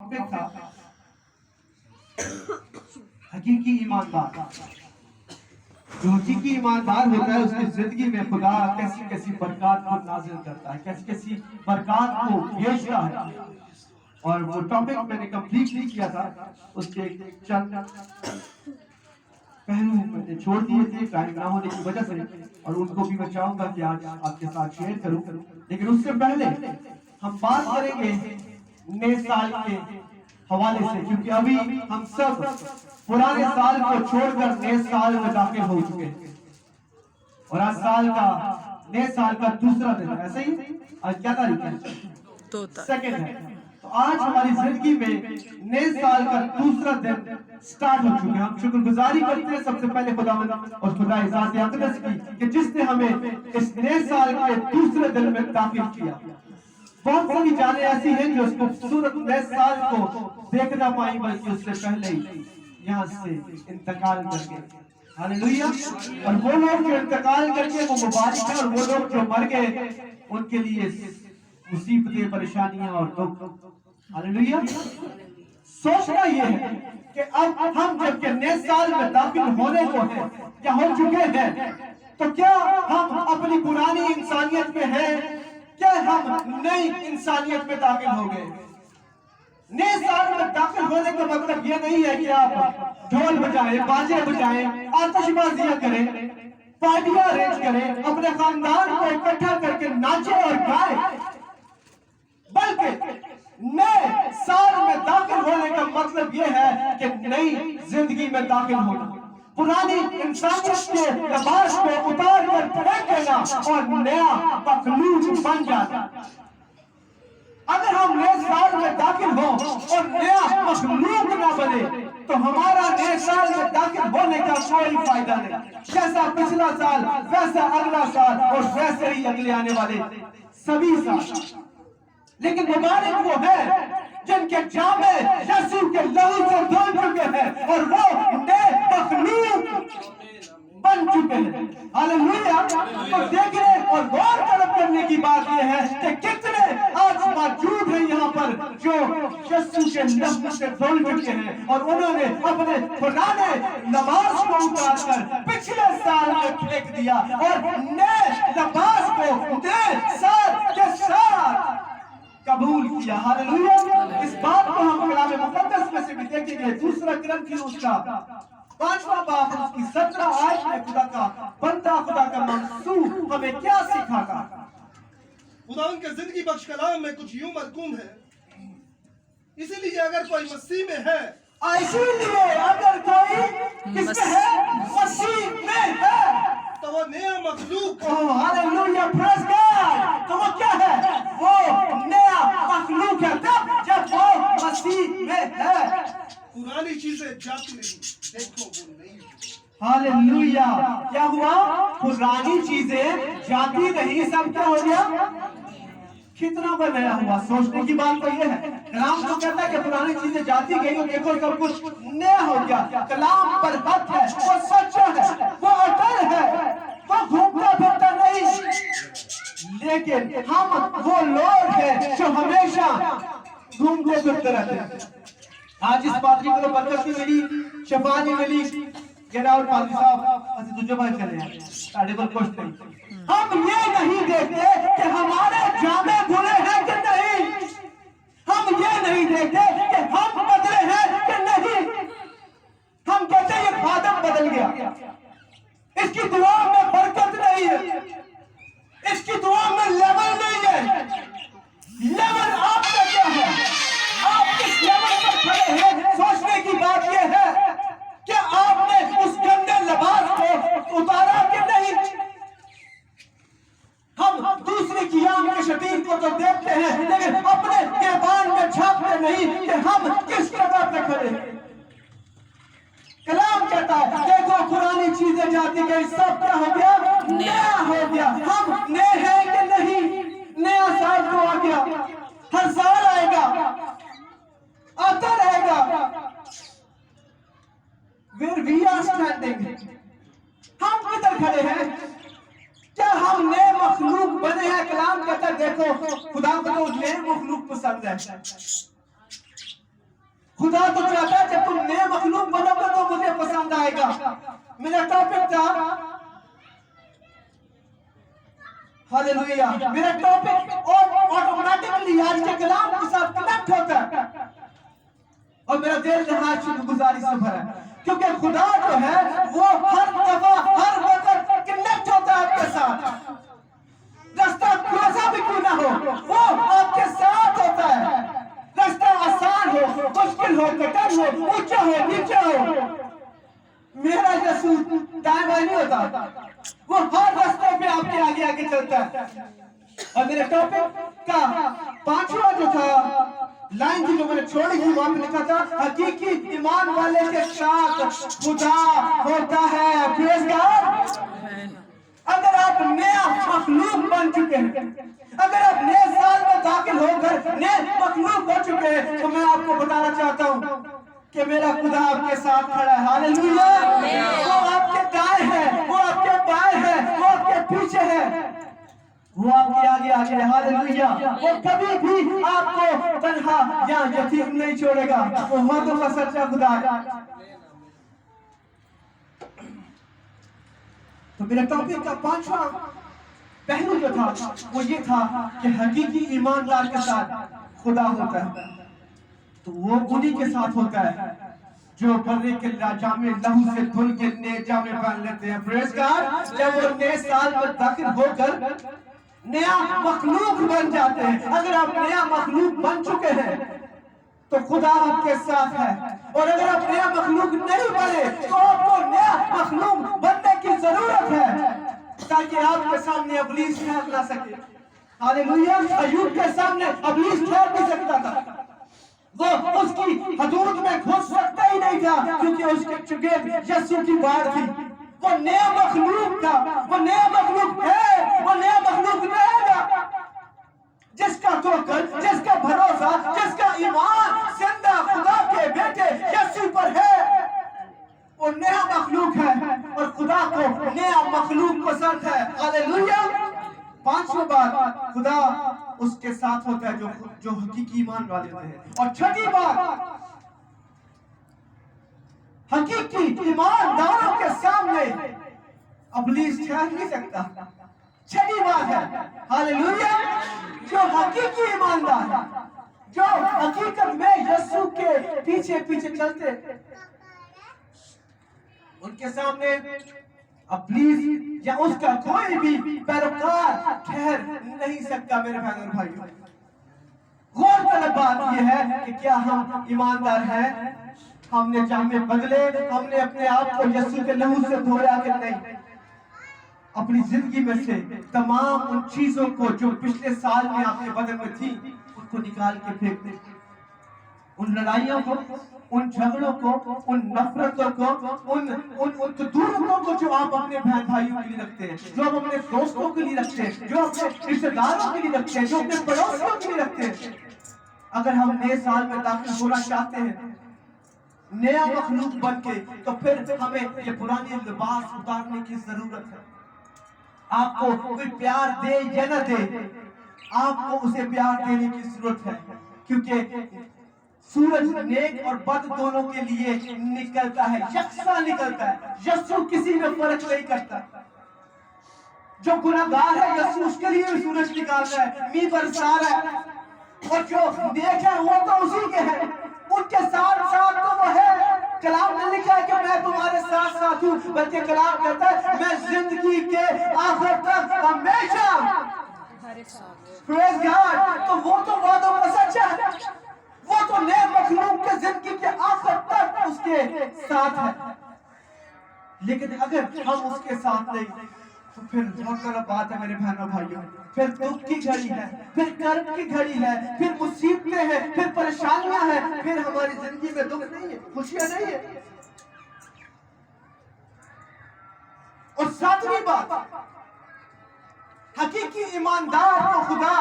Topic تھا حقیقی ایماندار. جو حقیقی ایماندار ہوتا ہے اس کی زندگی میں خدا کیسی کیسی برکات کو نازل کرتا ہے, کیسی کیسی برکات کو بھیجتا ہے. اور وہ ٹاپک میں نے کمپلیٹ نہیں کیا تھا, اس کے چند پہلو میں نے چھوڑ دیے تھے ٹائم نہ ہونے کی وجہ سے, اور ان کو بھی میں چاہوں گا کہ آج آپ کے ساتھ شیئر کروں. لیکن اس سے پہلے ہم بات کریں گے نئے سال کے حوالے سے, کیونکہ ابھی ہم سب پرانے سال کو چھوڑ کر نئے سال میں داخل ہو چکے ہیں, اور آج نئے سال کا دوسرا دن ہے. ایسے ہی آج کیا تاریخ ہے؟ سیکنڈ ہے. تو آج ہماری زندگی میں نئے سال کا دوسرا دن سٹارٹ ہو چکے ہیں. ہم شکر گزاری کرتے ہیں سب سے پہلے خداوند اور خدا ذات اقدس کی کہ جس نے ہمیں اس نئے سال کے دوسرے دن میں داخل کیا. بہت ساری جانیں ایسی ہیں جو اس خوبصورت نئے سال کو دیکھ نہ پائیں, بلکہ اس سے پہلے ہی یہاں سے انتقال کر گئے. ہاللیلویا. اور وہ لوگ جو انتقال کر کے وہ مبارک ہیں, اور وہ لوگ جو مر گئے ان کے لیے مصیبتیں, پریشانیاں اور دکھ. ہاللیلویا. سوچنا یہ ہے کہ اب ہم جب کہ نئے سال میں داخل ہونے کو ہیں یا ہو چکے ہیں, تو کیا ہم اپنی پرانی انسانیت میں ہیں, کیا ہم نئی انسانیت میں داخل ہو گئے؟ نئے سال میں داخل ہونے کا مطلب یہ نہیں ہے کہ آپ ڈھول بجائیں, باجے بجائیں, آتش بازیاں کریں, پارٹیاں ارینج کریں, اپنے خاندان کو اکٹھا کر کے ناچیں اور گائیں. بلکہ نئے سال میں داخل ہونے کا مطلب یہ ہے کہ نئی زندگی میں داخل ہونا, پرانی انسانیت کے لباس کو اتار کر پھینک دینا اور نیا مخلوق بن جانا. اگر ہم نئے سال میں داخل ہوں اور نیا مخلوق نہ بنے تو ہمارا نئے سال میں داخل ہونے کا کوئی فائدہ نہیں. جیسا پچھلا سال ویسا اگلا سال اور ویسے ہی اگلے آنے والے سبھی سال. لیکن مبارک وہ ہے جن کے جامے یسوع کے لہو سے دھل چکے ہیں اور وہ نئے مخلوق بن چکے ہیں. ہاللیلویا. تو دیکھنے اور غور طلب کرنے کی بات یہ ہے کہ کتنے آج موجود ہیں یہاں پر جو یسوع کے لہو سے دھل چکے ہیں, اور انہوں نے اپنے پرانے لباس کو اتار کر پچھلے سال میں پھینک دیا اور نئے لباس کو نئے سال کے ساتھ قبول کیا. ہاللیلویا. اس بات کو ہم کلام مقدس میں سے بھی دیکھیں گے. دوسرا کرنتھیوس کا 5واں باب اس کی 17 آیت میں خدا کا بندہ, خدا کا منصوب ہمیں کیا سکھاتا؟ خدا ان کے زندگی بخش کلام میں کچھ یوں مرقوم ہے, اسی لیے اگر کوئی مسیح میں ہے, اسی لیے اگر کوئی کس میں ہے, مسیح میں ہے, تو وہ نیا مخلوق ہے. ہاللیلویا. پریز گاڈ. تو وہ کیا ہے؟ وہ نیا مخلوق ہے جب وہ مسیح میں ہے. پرانی چیزیں جاتی نہیں, دیکھو وہ نہیں. ہاللیلویا. کیا ہوا؟ پرانی چیزیں جاتی نہیں, سب کیا ہو گیا؟ کتنا بنایا ہوا. سوچنے کی بات تو یہ ہے, کلام تو کہتا ہے کہ پرانی چیزیں جاتی گئی اور دیکھو سب کچھ نیا ہو گیا. کلام پر حق ہے, وہ سچا ہے, وہ اٹل ہے, وہ گھومتا پھرتا نہیں. لیکن ہم وہ لوگ ہیں جو ہمیشہ گھومتے پھرتے رہتے ہیں. آج اس پادری کو برکت بھی ملی, شفا بھی ملی. اور پادری صاحب اسے تجھے بھائی چلے ہیں, ساڑھے پر کچھ نہیں. ہم یہ نہیں دیکھتے کہ ہمارے جامے دھلے ہیں کہ نہیں, ہم یہ نہیں دیکھتے کہ ہم بدلے ہیں کہ نہیں. ہم کہتے ہیں یہ خادم بدل گیا, اس کی دعا میں برکت نہیں ہے, اس کی دعا میں لیول نہیں ہے. لیول آپ کا کیا ہے؟ آپ کس لیول پر کھڑے ہیں؟ سوچنے کی بات یہ ہے کہ آپ نے اس گندے لباس کو اتارا کہ نہیں. ہم دوسرے کی آنکھ کے شتیر کو تو دیکھتے ہیں, لیکن اپنے گریبان میں جھانکتے نہیں کہ ہم کس جگہ پہ کھڑے ہیں. کلام کہتا ہے دیکھو پرانی چیزیں جاتی گئی, سب کیا ہو گیا؟ نیا ہو گیا. ہم نئے ہیں کہ نہیں؟ نیا سال تو آ گیا, ہر سال آئے گا, آتا رہے گا. Where we are standing, ہم کدھر کھڑے ہیں؟ کیا ہم نئے مخلوق بنے ہیں؟ کلام کہتا ہے دیکھو خدا کو تو نئے مخلوق پسند ہے. خدا تو چاہتا ہے جب تم نئے مخلوق بنو گے تو مجھے پسند آئے گا. میرا ٹاپک تھا ہاللویا. میرا ٹاپک آٹومیٹکلی آج کے کلام کے ساتھ کنیکٹ ہوتا ہے اور میرا دل نہایت شکر گزاری سے بھرا ہے کیونکہ خدا جو ہے وہ ہر دفعہ ہر وقت کنیکٹ ہوتا ہے آپ کے ساتھ. رستہ کیسا بھی کیوں نہ ہو وہ آپ کے ساتھ ہوتا ہے. رستہ آسان ہو مشکل ہو کٹر ہو اونچا ہو نیچا ہو میرا یسوع دائیں بائیں نہیں ہوتا. وہ ہر راستے پہ آپ کے آگے آگے چلتا ہے. اور میرے ٹاپک کا 5واں جو تھا لائن تھی جو میں نے چھوڑی تھی وہاں پہ لکھا تھا حقیقی ایمان والے کے ساتھ خدا ہوتا ہے. پریز گاڈ. اگر آپ نیا مخلوق بن چکے ہیں اگر آپ نئے سال میں داخل ہو کر نئے مخلوق ہو چکے ہیں تو میں آپ کو بتانا چاہتا ہوں کہ میرا خدا آپ کے ساتھ کھڑا ہے. ہاللویا. وہ آپ کے دائیں ہے وہ آپ کے بائیں ہے وہ آپ کے پیچھے ہے وہ آپ کے آگے آگے ہے. ہاللویا. وہ کبھی بھی آپ کو تنہا یا یتیم نہیں چھوڑے گا. وہ وعدوں کا سچا خدا ہے. تو میرا ٹاپک کا 5واں پہلو جو تھا وہ یہ تھا کہ حقیقی ایماندار کے ساتھ خدا ہوتا ہے. تو وہ انہی کے ساتھ ہوتا ہے جو برے کے جامع لہو سے دھل کے نئے جامع پہن لیتے ہیں. پریز گاڈ. جب وہ نئے سال میں داخل ہو کر نیا مخلوق بن جاتے ہیں. اگر آپ نیا مخلوق بن چکے ہیں تو خدا آپ کے ساتھ ہے. اور اگر آپ نیا مخلوق نہیں بنے تو آپ کو نیا مخلوق بننے کی ضرورت ہے تاکہ آپ کے سامنے ابلیس ٹھہر نہ سکے. ہاللویا. ایوب کے سامنے ابلیس ٹھہر نہیں سکتا تھا. وہ اس کی حدود میں گھس سکتا ہی نہیں تھا کیونکہ اس کے چگے یسوع کی بار تھی. وہ نیا مخلوق تھا. وہ نیا مخلوق ہے. وہ نیا مخلوق رہے گا جس کا توکل جس کا بھروسہ جس کا ایمان زندہ خدا کے بیٹے یسوع پر ہے. وہ نیا مخلوق ہے اور خدا کو نیا مخلوق پسند ہے. ہاللویا. 5واں بات خدا اس کے ساتھ ہوتا ہے جو حقیقی ایمان والے ہوتے ہیں. اور 6ٹھی بات حقیقی ایمانداروں کے سامنے ابلیس ٹھہر نہیں سکتا. 6ٹھی بات ہے ہاللویا. جو حقیقی ایماندار ہے جو حقیقت میں یسوع کے پیچھے پیچھے چلتے ان کے سامنے ابلیس یا اس کا کوئی بھی پیروکار ٹھہر نہیں سکتا. میرے بہن اور بھائیوں غور طلب بات یہ ہے کہ کیا ہم ایماندار ہیں. ہم نے جامے بدلے ہم نے اپنے آپ کو یسوع کے لہو سے دھویا کہ نہیں. اپنی زندگی میں سے تمام ان چیزوں کو جو پچھلے سال میں آپ کے بدن میں تھی ان کو نکال کے پھینک دیں. ان لڑائیوں کو ان جھگڑوں کو ان نفرتوں کو ان تدورتوں کو جو آپ اپنے بہن بھائیوں کے لیے رکھتے ہیں جو آپ اپنے دوستوں کے لیے رکھتے ہیں جو اپنے رشتہ داروں کے لیے رکھتے ہیں جو اپنے پڑوسیوں کے لیے رکھتے ہیں. اگر ہم نئے سال میں داخل ہونا چاہتے ہیں نیا مخلوق بن کے تو پھر ہمیں یہ پرانے لباس اتارنے کی ضرورت ہے. آپ کو کوئی پیار دے یا نہ دے آپ کو اسے پیار دینے کی ضرورت ہے کیونکہ سورج نیک اور بد دونوں کے لیے نکلتا ہے یکساں نکلتا ہے. یسوع کسی میں فرق نہیں کرتا. جو گناہگار ہے یسوع اس کے لیے سورج نکالتا ہے می برسا رہا ہے. اور جو نیک ہے وہ تو اسی کے ہیں ان کے ساتھ ساتھ تو وہ ہے. کلام نے لکھا ہے کہ میں تمہارے ساتھ ساتھ ہوں بلکہ کلام کہتا ہے میں زندگی کے آخر تک ہمیشہ. پریز گاڈ. تو وہ تو وعدوں کا سچ ہے. وہ تو نئے مخلوق کے زندگی کے آخر تک اس کے ساتھ ہے. لیکن اگر ہم اس کے ساتھ نہیں تو پھر بہت غلط بات ہے میرے بہنوں بھائیوں. پھر دکھ کی گھڑی ہے پھر کرب کی گھڑی ہے پھر مصیبتیں ہیں پھر پریشانیاں ہیں پھر ہماری زندگی میں دکھ نہیں ہے خوشیاں نہیں ہے. اور 7ویں بات حقیقی ایماندار کو خدا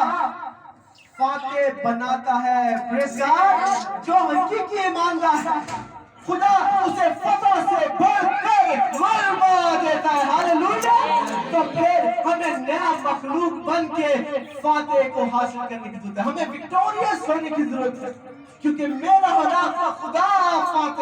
فاتح بناتا ہے. پریز گاڈ. جو حقیقی ایماندار ہے خدا اسے فتح سے بڑھ کر غلبہ دیتا ہے. ہاللویا. تو پھر ہمیں نیا مخلوق بن کے فاتح کو حاصل کرنے کی ضرورت ہے. ہمیں وکٹوریس ہونے کی ضرورت ہے کیونکہ میرا اور آپ کا خدا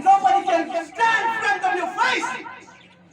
Nobody can stand in front of your face.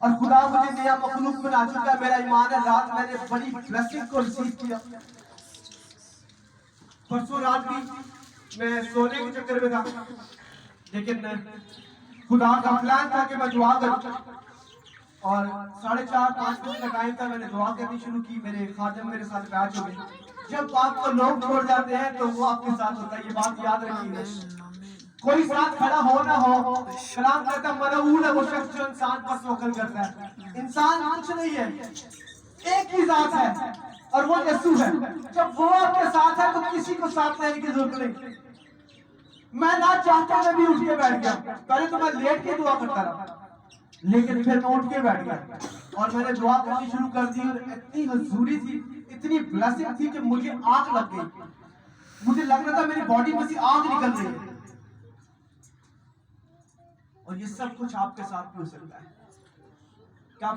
اور خدا مجھے نیا مخلوق بنا چکا ہے. میرا ایمان ہے رات میں نے بڑی بلیسنگ کو ریسیو کیا. پرسوں رات بھی میں سونے کے چکر میں تھا, لیکن خدا کا پلان تھا کہ میں دعا کروں, اور 4:30-5 بجے کا ٹائم تھا. میں نے دعا کرنی شروع کی. میرے خادم میرے ساتھ بیٹھ ہو گئے. جب آپ کو لوگ چھوڑ جاتے ہیں تو وہ آپ کے ساتھ ہوتا ہے, یہ بات یاد رکھیے. کوئی ساتھ کھڑا ہو نہ ہو, کلام کہتا ملعون ہے وہ شخص جو انسان پر توکل کرتا ہے. انسان کچھ نہیں ہے, ایک ہی ذات ہے اور وہ یسوع ہے. جب وہ آپ کے ساتھ ہے تو کسی کو ساتھ لینے کی ضرورت نہیں. میں نہ چاہتا میں بھی اٹھ کے بیٹھ گیا. پہلے تو میں لیٹ کے دعا کرتا رہا, لیکن پھر میں اٹھ کے بیٹھ گیا اور میں نے دعا کرنی شروع کر دی. اور اتنی حضوری تھی, اتنی بلیسنگ تھی کہ مجھے آگ لگ گئی. مجھے لگ رہا تھا میری باڈی میں سے آگ نکل رہی ہے. اور یہ سب کچھ آپ کے ساتھ بھی ہو سکتا ہے. کب؟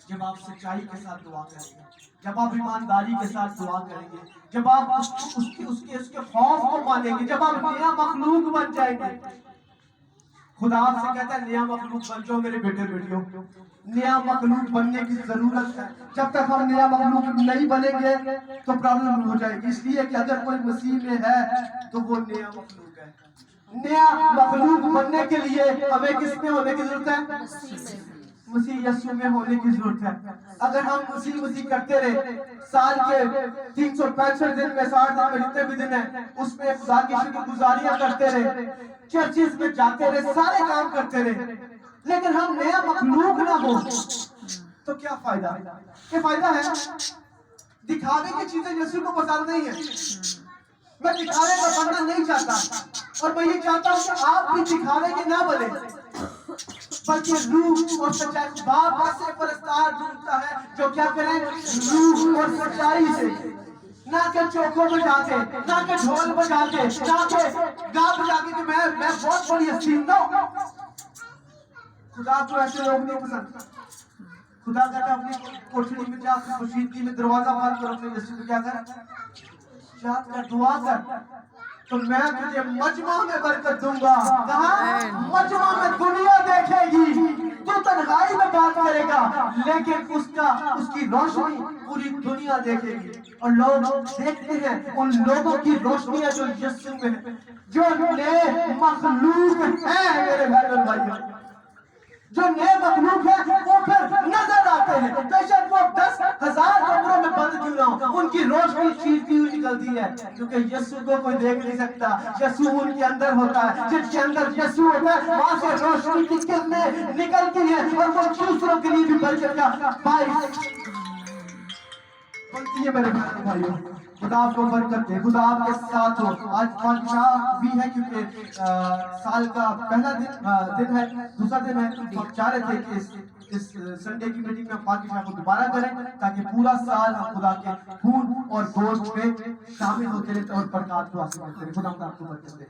جب آپ سچائی کے ساتھ دعا کریں گے, جب آپ ایمانداری کے ساتھ دعا کریں گے, جب آپ اس کے خوف کو مانیں گے, جب آپ نیا مخلوق بن جائیں گے. خدا آپ سے کہتا ہے نیا مخلوق بن جاؤ میرے بیٹے بیٹیوں. نیا مخلوق بننے کی ضرورت ہے. جب تک ہم نیا مخلوق نہیں بنیں گے تو پرابلم ہو جائے گی. اس لیے کہ اگر کوئی مسیح میں ہے تو وہ نیا مخلوق ہے. نیا مخلوق بننے کے لیے ہمیں کس میں ہونے کی ضرورت ہے؟ مسیح یسوع میں ہونے کی ضرورت ہے. اگر ہم مسیح کرتے رہے, سال کے 365 دن میں 60 دن میں جتنے بھی دن ہیں اس میں خدا کی شکر گزاریاں کرتے رہے, چرچز میں جاتے رہے, سارے کام کرتے رہے, لیکن ہم نیا مخلوق نہ ہو تو کیا فائدہ؟ کیا فائدہ ہے؟ دکھاوے کی چیزیں یسوع کو پسند نہیں ہے. میں دکھاوے کا بننا نہیں چاہتا, اور میں یہ چاہتا ہوں کہ آپ بھی دکھاوے کے نہ بنے, بلکہ روح اور سچائی. باپ ایسے پرستار ڈھونڈتا ہے جو کیا کریں؟ روح اور سچائی سے, نہ کہ چوکوں بجا کے, نہ کہ ڈھول بجا کے, نہ کہ گا بجا کے کہ میں بہت بڑی ہستی ہوں. خدا کو ایسے لوگ نہیں پسند. خدا کہتا اپنی کوٹھڑی میں جا, اپنی پوشیدگی میں دروازہ بند کر, اپنے یسوع کو کیا کر, یاد کر, دعا کر, تو میں تجھے مجمع میں برکت دوں گا. کہاں؟ مجمع میں دنیا دیکھے گی. تو تنہائی میں بات کرے گا, لیکن اس کی روشنی پوری دنیا دیکھے گی. اور لوگ دیکھتے ہیں ان لوگوں کی روشنیاں جو یسوع میں ہیں, جو نئے مخلوق ہیں. میرے بھائی اور بھائیوں, جو نئے مخلوق ہیں وہ پھر نظر آتے ہیں. بے شک وہ 10,000 کمروں میں بند کیوں نہ ہو, ان کی روشنی چیرتی ہوئی نکلتی ہے, کیونکہ یسوع کو کوئی دیکھ نہیں سکتا. یسوع ان کے اندر ہوتا ہے. جس کے اندر یسوع ہوتا ہے وہاں سے روشنی کی کرنیں نکلتی ہیں, اور وہ دوسروں کے لیے بھی برکت کا باعث بنتی ہے. میرے بھائیوں, خدا آپ کو برکت دے, خدا آپ کے ساتھ ہو. آج بادشاہ بھی ہے کیونکہ سال کا پہلا دن ہے, دوسرا دن ہے. ہم چاہ رہے تھے کہ اس سنڈے کی میٹنگ میں ہم بادشاہ کو دوبارہ کریں تاکہ پورا سال ہم خدا کے خون اور گوشت میں شامل ہوتے رہتے اور برکات کو حاصل کرتے رہتے. خدا آپ کو برکت دے.